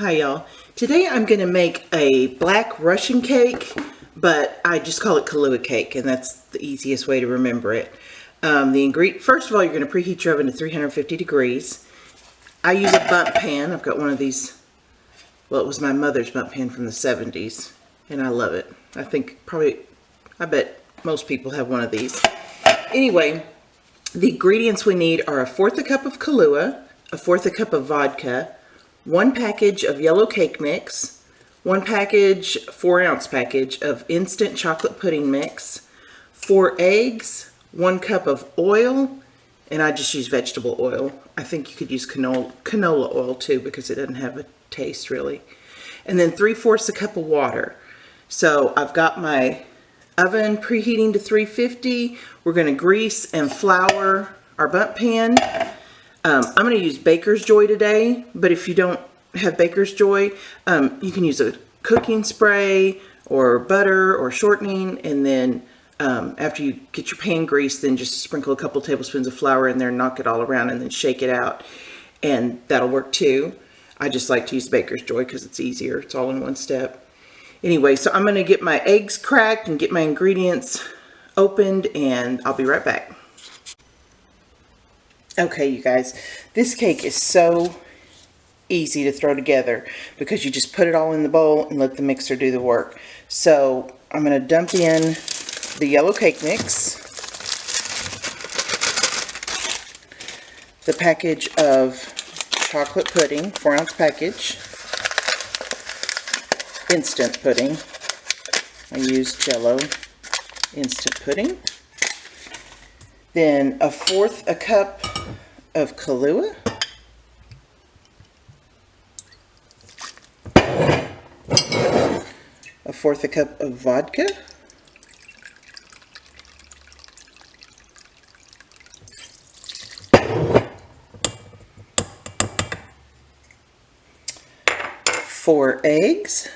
Hi y'all. Today I'm going to make a black Russian cake, but I just call it Kahlua Cake, and that's the easiest way to remember it. First of all, you're going to preheat your oven to 350 degrees. I use a bundt pan. I've got one of these, well, it was my mother's bundt pan from the 70s, and I love it. I bet most people have one of these. Anyway, the ingredients we need are 1/4 cup of Kahlua, 1/4 cup of vodka, 1 package of Jell-O cake mix, 1 package, 4-ounce package of instant chocolate pudding mix, 4 eggs, 1 cup of oil, and I just use vegetable oil. I think you could use canola oil too because it doesn't have a taste really. And then 3/4 a cup of water. So I've got my oven preheating to 350. We're going to grease and flour our bundt pan. I'm going to use Baker's Joy today, but if you don't have Baker's Joy, you can use a cooking spray or butter or shortening, and then after you get your pan greased, then just sprinkle a couple tablespoons of flour in there, knock it all around, and then shake it out, and that'll work too. I just like to use Baker's Joy because it's easier. It's all in one step. Anyway, so I'm going to get my eggs cracked and get my ingredients opened, and I'll be right back. Okay, you guys, this cake is so easy to throw together because you just put it all in the bowl and let the mixer do the work. So I'm going to dump in the Jell-O cake mix, the package of chocolate pudding, 4-ounce package, instant pudding. I use Jell-O instant pudding. Then 1/4 a cup of Kahlua, a 1/4 a cup of vodka, four eggs,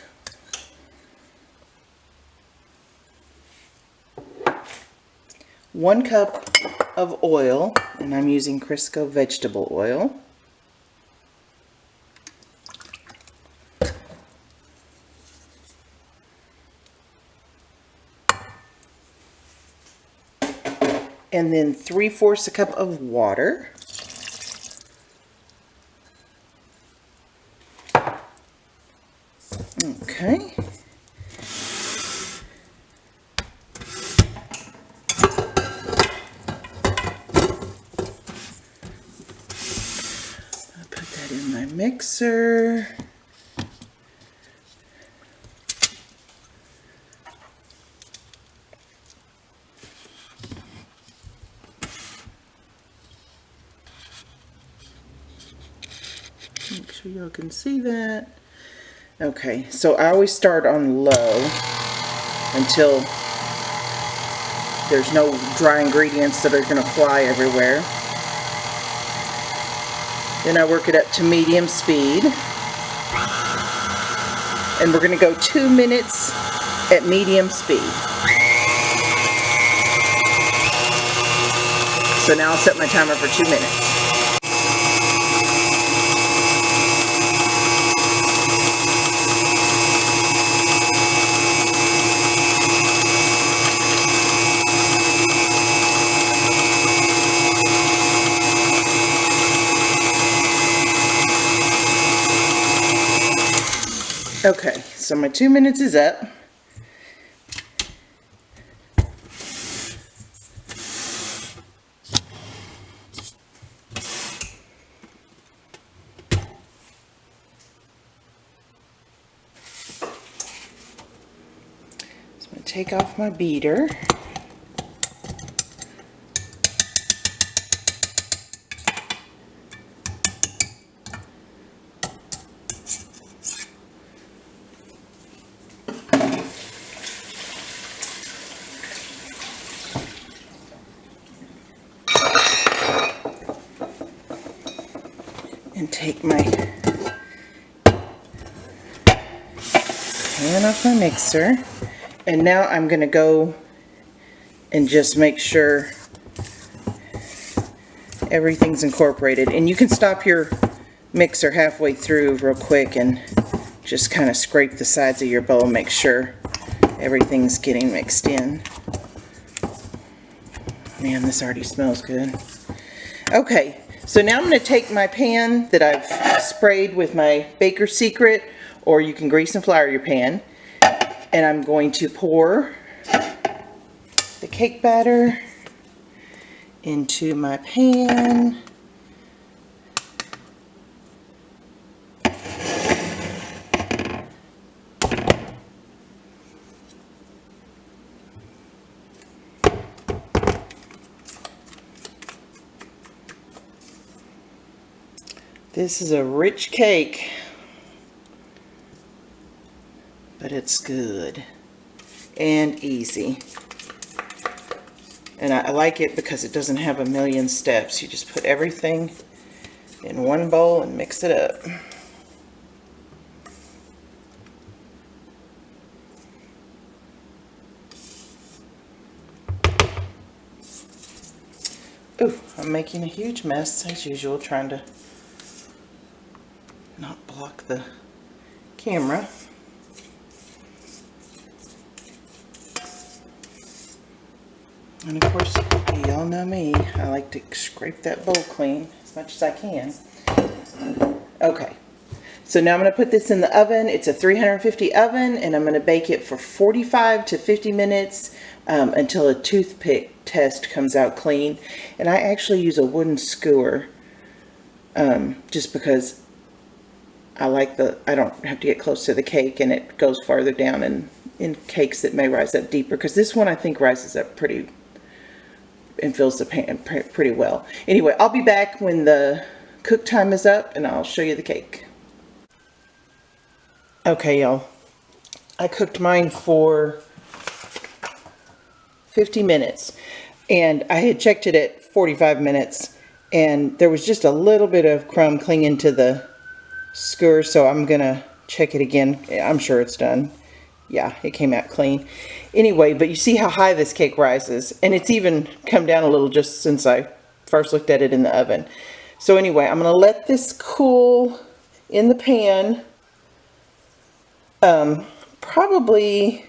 1 cup of oil, and I'm using Crisco vegetable oil, and then 3/4 a cup of water, okay. In my mixer. Make sure y'all can see that. Okay, so I always start on low until there's no dry ingredients that are going to fly everywhere. Then I work it up to medium speed. And we're going to go 2 minutes at medium speed. So now I'll set my timer for 2 minutes. Okay, so my 2 minutes is up. So I'm going to take off my beater. And take my pan off my mixer, and now I'm going to go and just make sure everything's incorporated. And you can stop your mixer halfway through real quick and just kind of scrape the sides of your bowl, make sure everything's getting mixed in. Man, this already smells good. Okay, so now I'm going to take my pan that I've sprayed with my Baker's Secret, or you can grease and flour your pan, and I'm going to pour the cake batter into my pan. This is a rich cake, but it's good and easy. And I like it because it doesn't have a million steps. You just put everything in one bowl and mix it up. Ooh, I'm making a huge mess as usual, trying to not block the camera. And of course, y'all know me, I like to scrape that bowl clean as much as I can. Okay, so now I'm going to put this in the oven. It's a 350 oven, and I'm going to bake it for 45 to 50 minutes until a toothpick test comes out clean. And I actually use a wooden skewer just because I like I don't have to get close to the cake, and it goes farther down in cakes that may rise up deeper, because this one I think rises up pretty and fills the pan pretty well. Anyway, I'll be back when the cook time is up and I'll show you the cake. Okay, y'all, I cooked mine for 50 minutes, and I had checked it at 45 minutes, and there was just a little bit of crumb clinging to the skewer, so I'm gonna check it again. I'm sure it's done. Yeah, it came out clean. Anyway, but you see how high this cake rises, and it's even come down a little just since I first looked at it in the oven. So anyway, I'm gonna let this cool in the pan, probably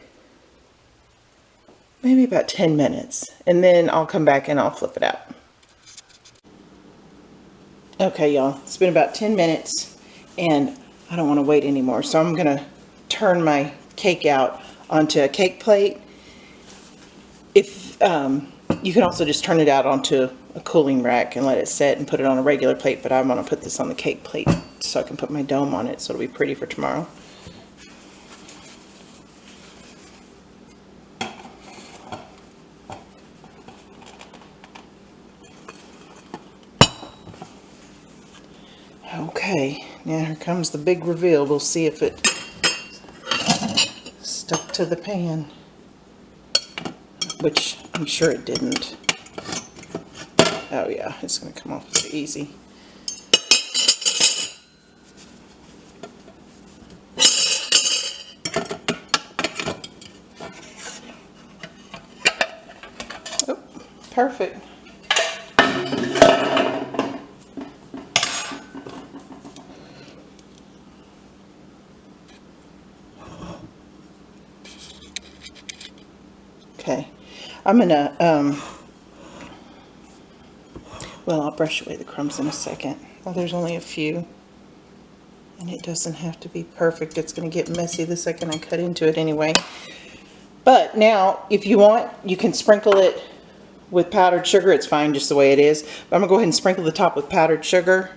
maybe about 10 minutes, and then I'll come back and I'll flip it out. Okay, y'all, it's been about 10 minutes, and I don't want to wait anymore, so I'm gonna turn my cake out onto a cake plate. If you can also just turn it out onto a cooling rack and let it set and put it on a regular plate, but I want to put this on the cake plate so I can put my dome on it, so it'll be pretty for tomorrow. Okay, now here comes the big reveal. We'll see if it stuck to the pan, which I'm sure it didn't. Oh yeah, it's going to come off pretty easy. Oh, perfect. Okay, I'm gonna, well, I'll brush away the crumbs in a second. Well, there's only a few, and it doesn't have to be perfect. It's gonna get messy the second I cut into it anyway. But now, if you want, you can sprinkle it with powdered sugar. It's fine just the way it is. But I'm gonna go ahead and sprinkle the top with powdered sugar.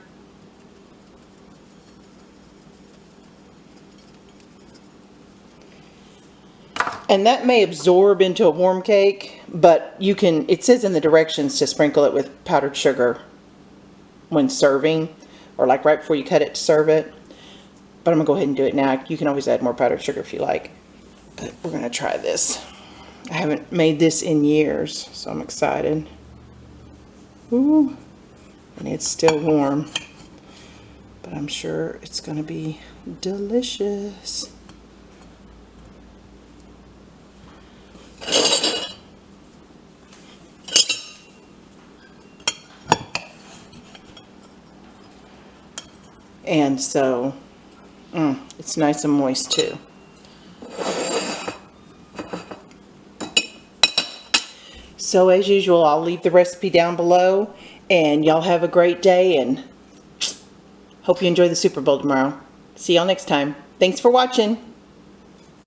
And that may absorb into a warm cake, but you can, it says in the directions to sprinkle it with powdered sugar when serving, or like right before you cut it to serve it. But I'm gonna go ahead and do it now. You can always add more powdered sugar if you like. But we're gonna try this. I haven't made this in years, so I'm excited. Ooh, and it's still warm, but I'm sure it's gonna be delicious. And so it's nice and moist too. So as usual, I'll leave the recipe down below, and y'all have a great day, and hope you enjoy the Super Bowl tomorrow. See y'all next time. Thanks for watching.